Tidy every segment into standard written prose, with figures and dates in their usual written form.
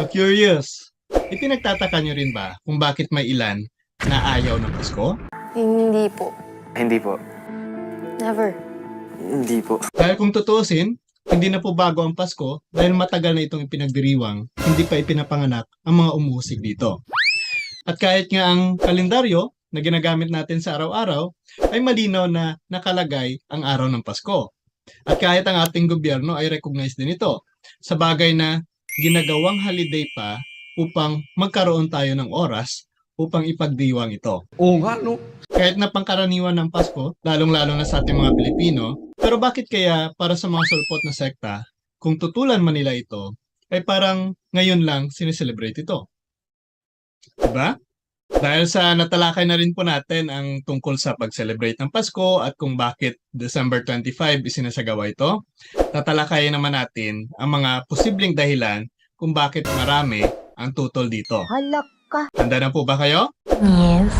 Curious, ipinagtataka nyo rin ba kung bakit may ilan na ayaw ng Pasko? Hindi po. Hindi po. Never. Hindi po. Dahil kung tutuusin, hindi na po bago ang Pasko dahil matagal na itong ipinagdiriwang, hindi pa ipinapanganak ang mga umuusig dito. At kahit nga ang kalendaryo na ginagamit natin sa araw-araw ay malinaw na nakalagay ang araw ng Pasko. At kahit ang ating gobyerno ay recognize din ito sa bagay na ginagawang holiday pa upang magkaroon tayo ng oras upang ipagdiwang ito. Oo nga, no? Kahit na pangkaraniwan ng Pasko, lalong-lalo na sa ating mga Pilipino, pero bakit kaya para sa mga sulpot na sekta, kung tutulan man nila ito, ay parang ngayon lang sineselebrate ito? Diba? Dahil sa natalakay na rin po natin ang tungkol sa pag-celebrate ng Pasko at kung bakit December 25 isinasagawa ito, tatalakayin naman natin ang mga posibleng dahilan kung bakit marami ang tutol dito. Halak ka. Handa na po ba kayo? Yes.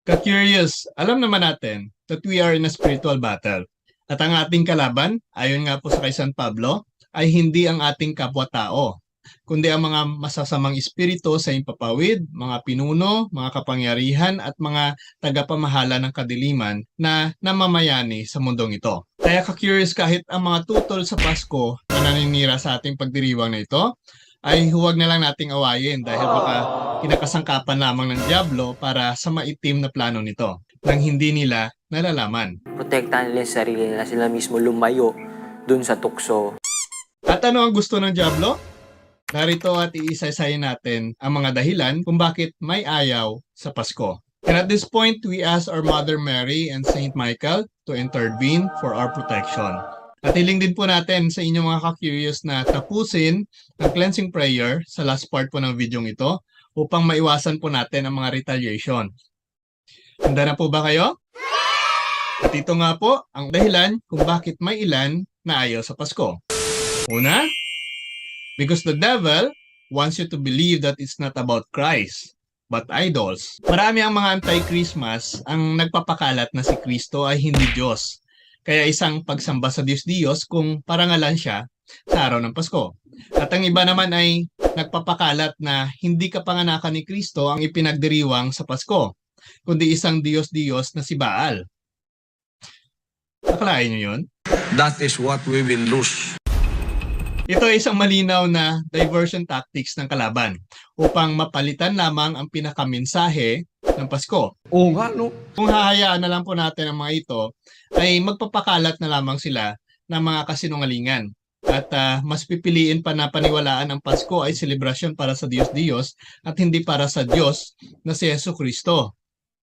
Ka-curious, alam naman natin that we are in a spiritual battle. At ang ating kalaban, ayon nga po sa kay San Pablo, ay hindi ang ating kapwa-tao, kundi ang mga masasamang espiritu sa impapawid, mga pinuno, mga kapangyarihan at mga tagapamahala ng kadiliman na namamayani sa mundong ito. Kaya ka-curious, kahit ang mga tutol sa Pasko na naninira sa ating pagdiriwang na ito, ay huwag na lang nating awayin dahil baka kinakasangkapan lamang ng Diablo para sa maitim na plano nito nang hindi nila nalalaman. Protektahan nila yung sarili nila. Sila mismo lumayo dun sa tukso. At ano ang gusto ng Diablo? Narito at iisa-isayin natin ang mga dahilan kung bakit may ayaw sa Pasko. And at this point, we ask our Mother Mary and Saint Michael to intervene for our protection. At hiling din po natin sa inyong mga ka-curious na tapusin ang cleansing prayer sa last part po ng video ito upang maiwasan po natin ang mga retaliation. Handa na po ba kayo? At ito nga po ang dahilan kung bakit may ilan na ayaw sa Pasko. Una, because the devil wants you to believe that it's not about Christ, but idols. Marami ang mga anti-Christmas ang nagpapakalat na si Kristo ay hindi Diyos. Kaya isang pagsamba sa Diyos-Diyos kung parangalan siya sa araw ng Pasko. At ang iba naman ay nagpapakalat na hindi kapanganakan ni Kristo ang ipinagdiriwang sa Pasko, kundi isang Diyos-Diyos na si Baal. Nakalain niyo yun? That is what we will lose. Ito ay isang malinaw na diversion tactics ng kalaban upang mapalitan lamang ang pinakamensahe ng Pasko. Oo nga, no? Kung hahayaan na lang po natin ang mga ito, ay magpapakalat na lamang sila ng mga kasinungalingan. At mas pipiliin pa na paniwalaan ang Pasko ay selebrasyon para sa Diyos-Diyos at hindi para sa Diyos na si Jesucristo.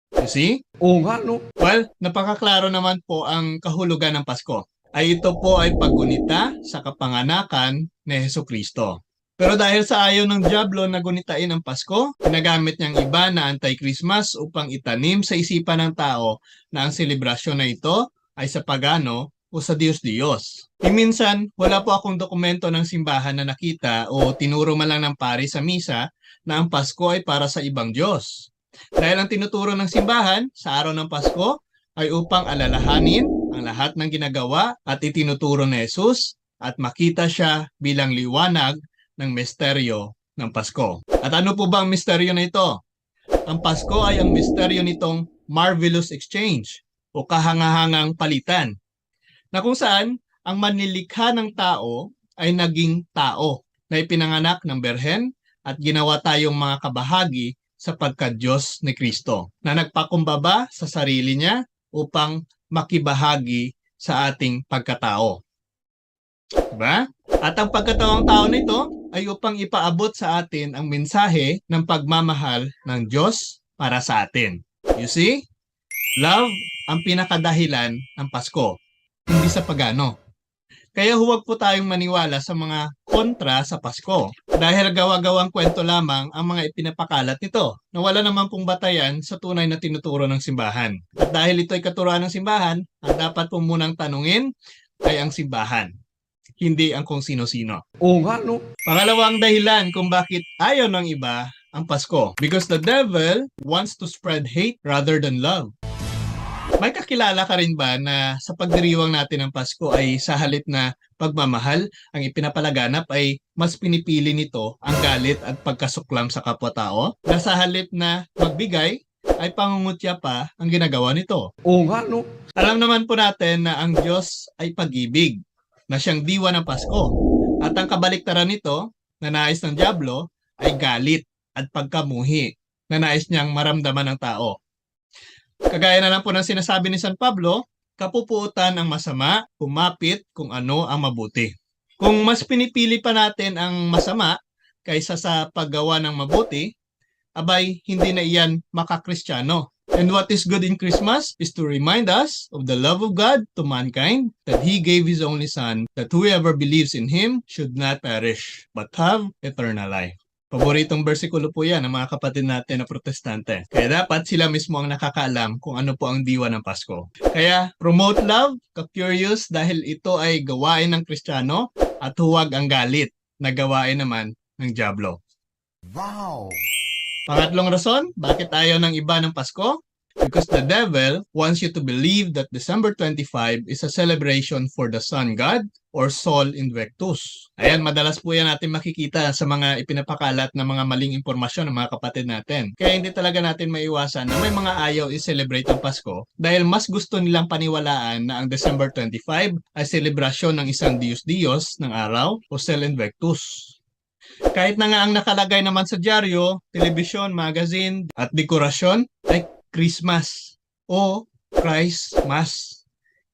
You see? Oo nga, no? Well, napakaklaro naman po ang kahulugan ng Pasko. Ay ito po ay paggunita sa kapanganakan ni Jesucristo. Pero dahil sa ayaw ng Diablo na gunitain ang Pasko, ginagamit niyang iba na anti-Christmas upang itanim sa isipan ng tao na ang selebrasyon na ito ay sa pagano o sa Diyos-Diyos. Minsan, wala po akong dokumento ng simbahan na nakita o tinuro man lang ng pari sa misa na ang Pasko ay para sa ibang Diyos. Dahil ang tinuturo ng simbahan sa araw ng Pasko ay upang alalahanin ang lahat ng ginagawa at itinuturo ni Jesus at makita siya bilang liwanag ng misteryo ng Pasko. At ano po ba ang misteryo na ito? Ang Pasko ay ang misteryo nitong marvelous exchange o kahangahangang palitan na kung saan ang manilikha ng tao ay naging tao na ipinanganak ng berhen at ginawa tayong mga kabahagi sa pagka-Diyos ni Kristo na nagpakumbaba sa sarili niya upang makibahagi sa ating pagkatao. Diba? At ang pagkataong tao nito ay upang ipaabot sa atin ang mensahe ng pagmamahal ng Diyos para sa atin. You see? Love ang pinakadahilan ng Pasko, hindi sa pagano. Kaya huwag po tayong maniwala sa mga kontra sa Pasko dahil gawa-gawang kwento lamang ang mga ipinapakalat nito na wala naman pong batayan sa tunay na tinuturo ng simbahan. At dahil ito ay katuruan ng simbahan, ang dapat po munang tanungin ay ang simbahan, hindi ang kung sino-sino. Oo nga, no? Pangalawang dahilan kung bakit ayaw ng iba ang Pasko. Because the devil wants to spread hate rather than love. May kakilala ka rin ba na sa pagdiriwang natin ng Pasko ay sa halip na pagmamahal, ang ipinapalaganap ay mas pinipili nito ang galit at pagkasuklam sa kapwa-tao? Na sa halip na magbigay ay pangungutya pa ang ginagawa nito. Oo nga, no? Alam naman po natin na ang Diyos ay pag-ibig, na siyang diwa ng Pasko. At ang kabaliktaran nito, na nais ng dyablo, ay galit at pagkamuhi, na nais niyang maramdaman ng tao. Kagaya na lang po ng sinasabi ni San Pablo, kapupuutan ang masama, kumapit kung ano ang mabuti. Kung mas pinipili pa natin ang masama kaysa sa paggawa ng mabuti, abay hindi na iyan makakristyano. And what is good in Christmas is to remind us of the love of God to mankind, that He gave His only Son, that whoever believes in Him should not perish, but have eternal life. Paboritong bersikulo po yan ng mga kapatid natin na protestante. Kaya dapat sila mismo ang nakakaalam kung ano po ang diwa ng Pasko. Kaya promote love, ka-curious, dahil ito ay gawain ng Kristiyano at huwag ang galit na gawain naman ng dyablo. Wow! Pangatlong rason, bakit ayaw ng iba ng Pasko? Because the devil wants you to believe that December 25 is a celebration for the Sun God or Sol Invictus. Ayan, madalas po yan natin makikita sa mga ipinapakalat na mga maling impormasyon ng mga kapatid natin. Kaya hindi talaga natin maiwasan na may mga ayaw i-celebrate ang Pasko dahil mas gusto nilang paniwalaan na ang December 25 ay selebrasyon ng isang Diyos-Diyos ng araw o Sol Invictus. Kahit na nga ang nakalagay naman sa dyaryo, telebisyon, magazine at dekorasyon ay Christmas o Christmas.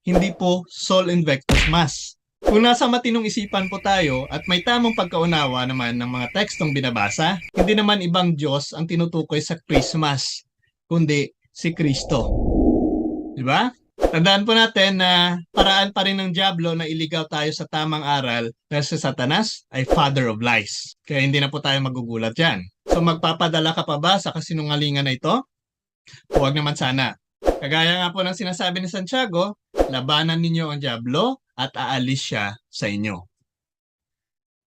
Hindi po Sol Invictus Mass. Kung nasa matinong isipan po tayo at may tamang pagkaunawa naman ng mga tekstong binabasa, hindi naman ibang Diyos ang tinutukoy sa Christmas, kundi si Kristo. Di ba? Tandaan po natin na paraan pa rin ng dyablo na iligaw tayo sa tamang aral dahil si Satanas ay father of lies. Kaya hindi na po tayo magugulat yan. So magpapadala ka pa ba sa kasinungalingan na ito? Huwag naman sana. Kagaya nga po ng sinasabi ni Santiago, labanan ninyo ang dyablo at aalis siya sa inyo.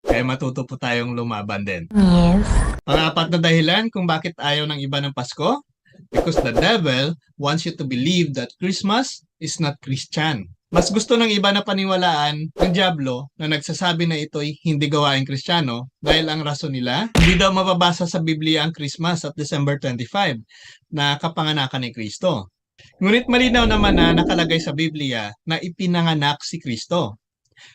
Kaya matuto po tayong lumaban din. Yes. Pang-apat na dahilan kung bakit ayaw ng iba ng Pasko? Because the devil wants you to believe that Christmas is not Christian. Mas gusto ng iba na paniwalaan ang dyablo na nagsasabi na ito'y hindi gawaing Kristiyano dahil ang rason nila, hindi daw mababasa sa Biblia ang Christmas at December 25 na kapanganakan ni Kristo. Ngunit malinaw naman na nakalagay sa Biblia na ipinanganak si Kristo.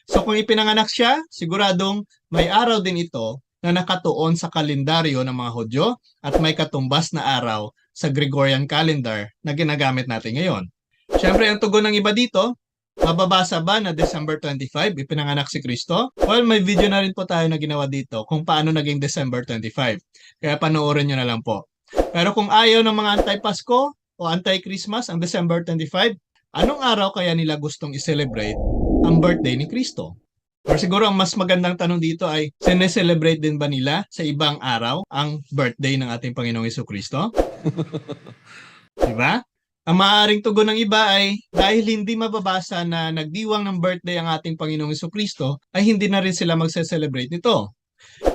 So kung ipinanganak siya, siguradong may araw din ito na nakatuon sa kalendaryo ng mga Hudyo at may katumbas na araw sa Gregorian calendar na ginagamit natin ngayon. Siyempre, ang tugon ng iba dito, mababasa ba na December 25 ipinanganak si Kristo? Well, may video na rin po tayo na ginawa dito kung paano naging December 25. Kaya panoorin nyo na lang po. Pero kung ayaw ng mga anti-Pasko o anti-Christmas ang December 25, anong araw kaya nila gustong i-celebrate ang birthday ni Kristo? Or siguro ang mas magandang tanong dito ay, sineselebrate din ba nila sa ibang araw ang birthday ng ating Panginoong Jesucristo? Diba? Ang maaaring tugon ng iba ay dahil hindi mababasa na nagdiwang ng birthday ang ating Panginoong Jesucristo ay hindi na rin sila magse-celebrate nito.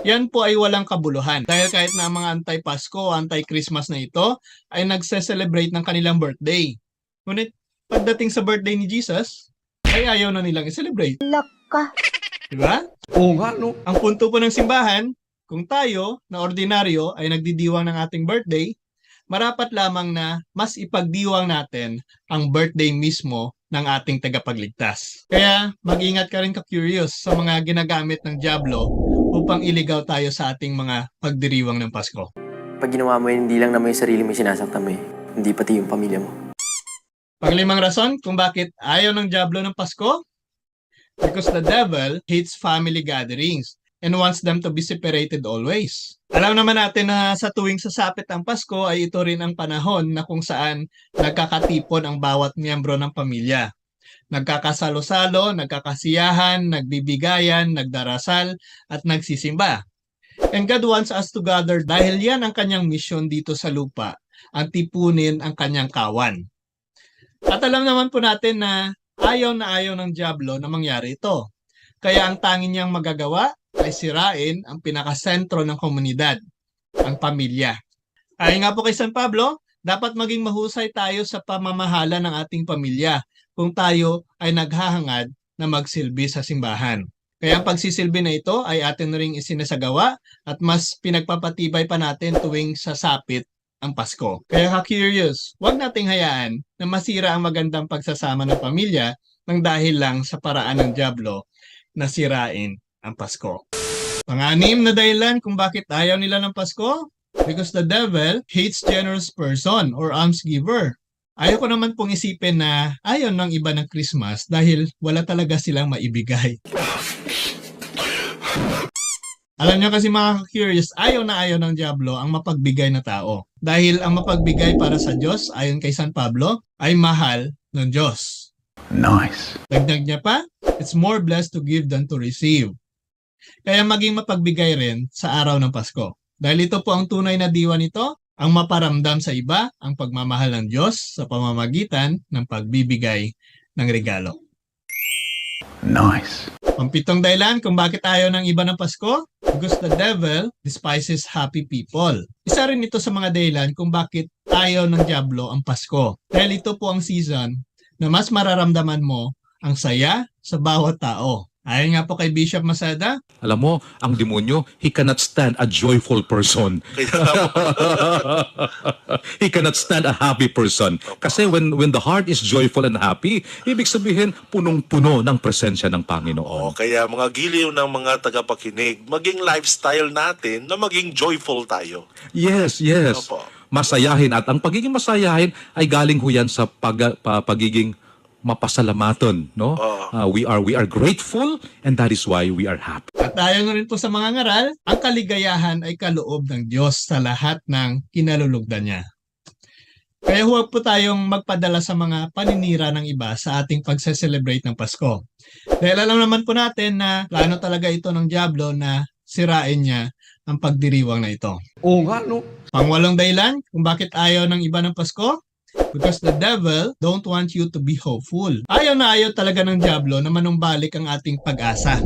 Yan po ay walang kabuluhan dahil kahit na ang mga anti-Pasko o anti-Christmas na ito ay nagse-celebrate ng kanilang birthday. Ngunit pagdating sa birthday ni Jesus ay ayaw na nilang i-celebrate. Laka. Diba? Oo nga, no? Ang punto po ng simbahan, kung tayo na ordinaryo ay nagdidiwang ng ating birthday, marapat lamang na mas ipagdiwang natin ang birthday mismo ng ating tagapagligtas. Kaya mag-ingat ka rin ka-curious sa mga ginagamit ng dyablo upang iligaw tayo sa ating mga pagdiriwang ng Pasko. Pag ginawa mo yun, hindi lang naman yung sarili mo yung sinasaktan mo eh. Hindi pati yung pamilya mo. Panglimang rason kung bakit ayaw ng dyablo ng Pasko? Because the devil hates family gatherings and wants them to be separated always. Alam naman natin na sa tuwing sasapit ang Pasko ay ito rin ang panahon na kung saan nagkakatipon ang bawat miyembro ng pamilya. Nagkakasalo-salo, nagkakasiyahan, nagbibigayan, nagdarasal, at nagsisimba. And God wants us to gather dahil yan ang kanyang misyon dito sa lupa, ang tipunin ang kanyang kawan. At alam naman po natin na ayaw ng dyablo na mangyari ito. Kaya ang tanging niyang magagawa ay sirain ang pinakasentro ng komunidad, ang pamilya. Ayon nga po kay San Pablo, dapat maging mahusay tayo sa pamamahala ng ating pamilya kung tayo ay naghahangad na magsilbi sa simbahan. Kaya ang pagsisilbi na ito ay atin ring isinasagawa at mas pinagpapatibay pa natin tuwing sasapit ang Pasko. Kaya ka-curious, huwag nating hayaan na masira ang magandang pagsasama ng pamilya nang dahil lang sa paraan ng dyablo na sirain ang Pasko. Pang-anim na dahilan kung bakit ayaw nila ng Pasko? Because the devil hates generous person or alms giver. Ayaw ko naman pong isipin na ayaw ng iba ng Christmas dahil wala talaga silang maibigay. Alam nyo kasi mga curious, ayaw ng dyablo ang mapagbigay na tao. Dahil ang mapagbigay para sa Diyos, ayon kay San Pablo, ay mahal ng Diyos. Nice. Dagdag niya pa, it's more blessed to give than to receive. Kaya maging mapagbigay rin sa araw ng Pasko. Dahil ito po ang tunay na diwa nito, ang maparamdam sa iba ang pagmamahal ng Diyos sa pamamagitan ng pagbibigay ng regalo. Nice. Pampitong dahilan kung bakit ayaw ng iba ng Pasko? Because the devil despises happy people. Isa rin ito sa mga dahilan kung bakit ayaw ng dyablo ang Pasko. Dahil ito po ang season na mas mararamdaman mo ang saya sa bawat tao. Ayon nga po kay Bishop Masada, Alam mo, ang demonyo, he cannot stand a joyful person. He cannot stand a happy person. Kasi when the heart is joyful and happy, ibig sabihin, punong-puno ng presensya ng Panginoon. Kaya mga giliw ng mga tagapakinig, maging lifestyle natin na maging joyful tayo. Yes, yes. Opo. Masayahin. At ang pagiging masayahin ay galing ho yan sa pagiging mapasalamaton, no? We are grateful and that is why we are happy. at ayon na rin po sa mga ngaral, ang kaligayahan ay kaloob ng Diyos sa lahat ng kinalulugdan niya. Kaya huwag po tayong magpadala sa mga paninira ng iba sa ating pagse-celebrate ng Pasko. Dahil alam naman po natin na plano talaga ito ng dyablo na sirain niya ang pagdiriwang na ito. Oo nga, no? Pangwalong dahilan kung bakit ayaw ng iba ng Pasko? Because the devil don't want you to be hopeful. Ayaw na ayaw talaga ng dyablo na manumbalik ang ating pag-asa.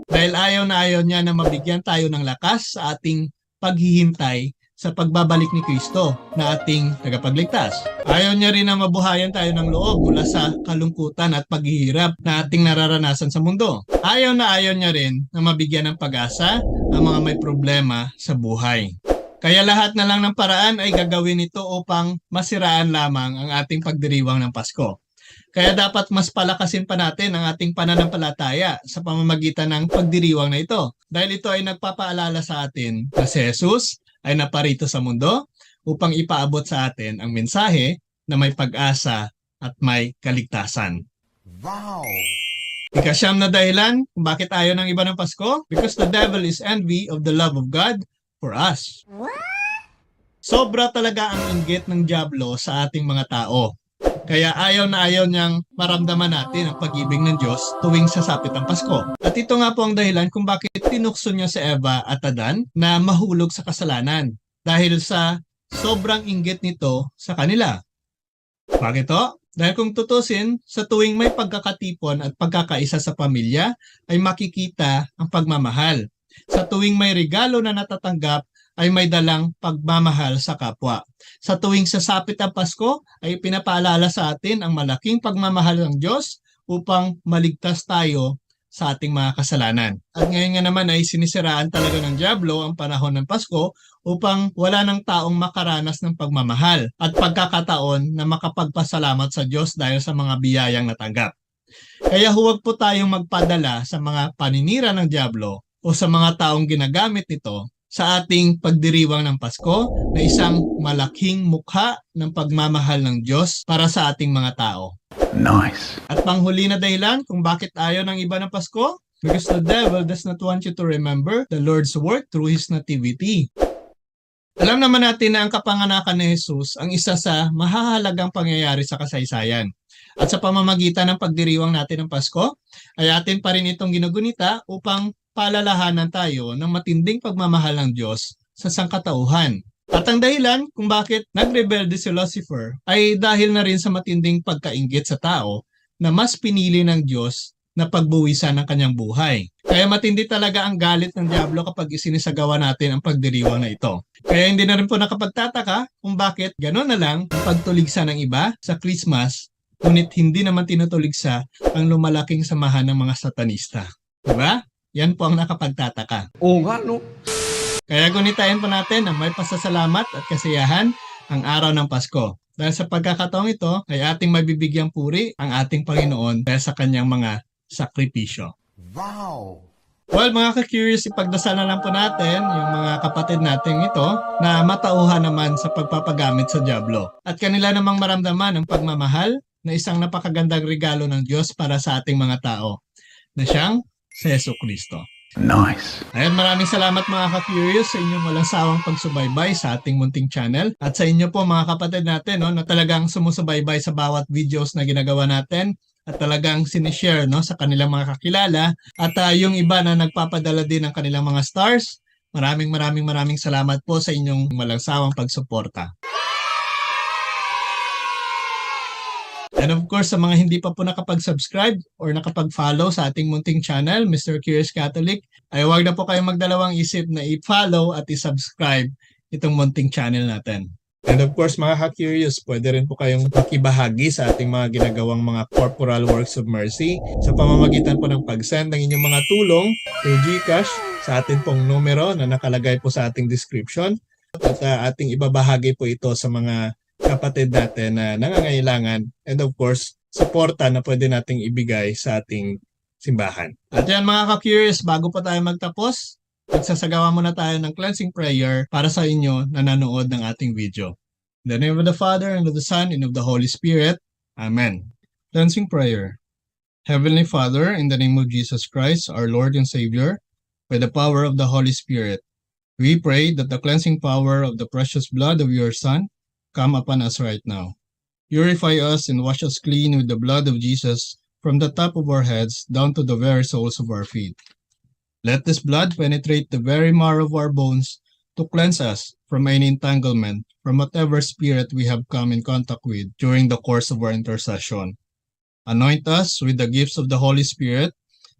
Dahil ayaw na ayaw niya na mabigyan tayo ng lakas sa ating paghihintay sa pagbabalik ni Kristo na ating tagapagligtas. Ayaw niya rin na mabuhayan tayo ng loob mula sa kalungkutan at paghihirap na ating nararanasan sa mundo. Ayaw na ayaw niya rin na mabigyan ng pag-asa ang mga may problema sa buhay. Kaya lahat na lang ng paraan ay gagawin ito upang masiraan lamang ang ating pagdiriwang ng Pasko. Kaya dapat mas palakasin pa natin ang ating pananampalataya sa pamamagitan ng pagdiriwang na ito. Dahil ito ay nagpapaalala sa atin na si Jesus ay naparito sa mundo upang ipaabot sa atin ang mensahe na may pag-asa at may kaligtasan. Wow! Ikasyam na dahilan kung bakit ayaw ng iba ng Pasko? Because the devil is envy of the love of God for us. Sobra talaga ang inggit ng dyablo sa ating mga tao. Kaya ayaw na ayaw niyang maramdaman natin ang pag-ibig ng Diyos tuwing sasapit ang Pasko. At ito nga po ang dahilan kung bakit tinukso niya si Eva at Adan na mahulog sa kasalanan. Dahil sa sobrang inggit nito sa kanila. Bakit to? Dahil kung tutusin, sa tuwing may pagkakatipon at pagkakaisa sa pamilya, ay makikita ang pagmamahal. Sa tuwing may regalo na natatanggap, ay may dalang pagmamahal sa kapwa. Sa tuwing sasapit ang Pasko, ay pinapaalala sa atin ang malaking pagmamahal ng Diyos upang maligtas tayo sa ating mga kasalanan. At ngayon nga naman ay sinisiraan talaga ng dyablo ang panahon ng Pasko upang wala ng taong makaranas ng pagmamahal at pagkakataon na makapagpasalamat sa Diyos dahil sa mga biyayang natanggap. Kaya huwag po tayong magpadala sa mga paninira ng dyablo o sa mga taong ginagamit nito sa ating pagdiriwang ng Pasko na isang malaking mukha ng pagmamahal ng Diyos para sa ating mga tao. Nice. At panghuli na dahilan kung bakit ayaw ng iba ng Pasko? Because the devil does not want you to remember the Lord's work through His nativity. Alam naman natin na ang kapanganakan ni Jesus ang isa sa mahahalagang pangyayari sa kasaysayan. At sa pamamagitan ng pagdiriwang natin ng Pasko, ay atin pa rin itong ginugunita upang paalalahanan tayo ng matinding pagmamahal ng Diyos sa sangkatauhan. At ang dahilan kung bakit nagrebelde si Lucifer ay dahil na rin sa matinding pagkainggit sa tao na mas pinili ng Diyos na pagbuwisan ng kanyang buhay. Kaya matindi talaga ang galit ng Diablo kapag isinisagawa natin ang pagdiriwang na ito. Kaya hindi na rin po nakapagtataka kung bakit gano'n na lang ang pagtuligsa ng iba sa Christmas, ngunit hindi naman tinutuligsa ang lumalaking samahan ng mga satanista. Diba? Yan po ang nakapagtataka. Oo nga, no? Kaya gunitain po natin ang may pasasalamat at kasiyahan ang araw ng Pasko. Dahil sa pagkakataong ito ay ating mabibigyang puri ang ating Panginoon dahil sa kanyang mga sakripisyo. Wow! Well, mga ka-curious, ipagdasal na lang po natin yung mga kapatid natin ito na matauhan naman sa pagpapagamit sa Diablo. At kanila namang maramdaman ang pagmamahal na isang napakagandang regalo ng Diyos para sa ating mga tao na siyang si Jesucristo. Nice. Ayan, maraming salamat mga ka-curious sa inyong walang sawang pagsubaybay sa ating munting channel. At sa inyo po mga kapatid natin no, na talagang sumusubaybay sa bawat videos na ginagawa natin at talagang sinishare no, sa kanilang mga kakilala. At yung iba na nagpapadala din ng kanilang mga stars, maraming salamat po sa inyong walang sawang pagsuporta. And of course, sa mga hindi pa po nakapag-subscribe or nakapag-follow sa ating munting channel, Mr. Curious Catholic, ay huwag na po kayong magdalawang isip na i-follow at i-subscribe itong munting channel natin. And of course, mga ka-curious, pwede rin po kayong makibahagi sa ating mga ginagawang mga corporal works of mercy sa pamamagitan po ng pag-send ng inyong mga tulong through GCash sa ating pong numero na nakalagay po sa ating description. At ating ibabahagi po ito sa mga kapatid natin na nangangailangan and of course, suporta na pwede nating ibigay sa ating simbahan. At yan mga ka-curious, bago pa tayo magtapos, magsasagawa muna tayo ng cleansing prayer para sa inyo na nanood ng ating video. In the name of the Father, and of the Son, and of the Holy Spirit. Amen. Cleansing prayer. Heavenly Father, in the name of Jesus Christ, our Lord and Savior, by the power of the Holy Spirit, we pray that the cleansing power of the precious blood of your Son come upon us right now. Purify us and wash us clean with the blood of Jesus from the top of our heads down to the very soles of our feet. Let this blood penetrate the very marrow of our bones to cleanse us from any entanglement from whatever spirit we have come in contact with during the course of our intercession. Anoint us with the gifts of the Holy Spirit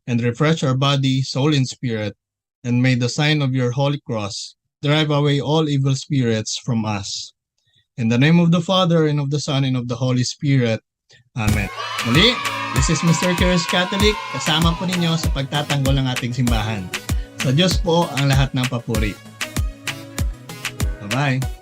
and refresh our body, soul, and spirit, and may the sign of your Holy Cross drive away all evil spirits from us. In the name of the Father, and of the Son, and of the Holy Spirit. Amen. Muli, this is Mr. Curious Catholic, kasama po ninyo sa pagtatanggol ng ating simbahan. Sa Diyos po ang lahat ng papuri. Bye-bye.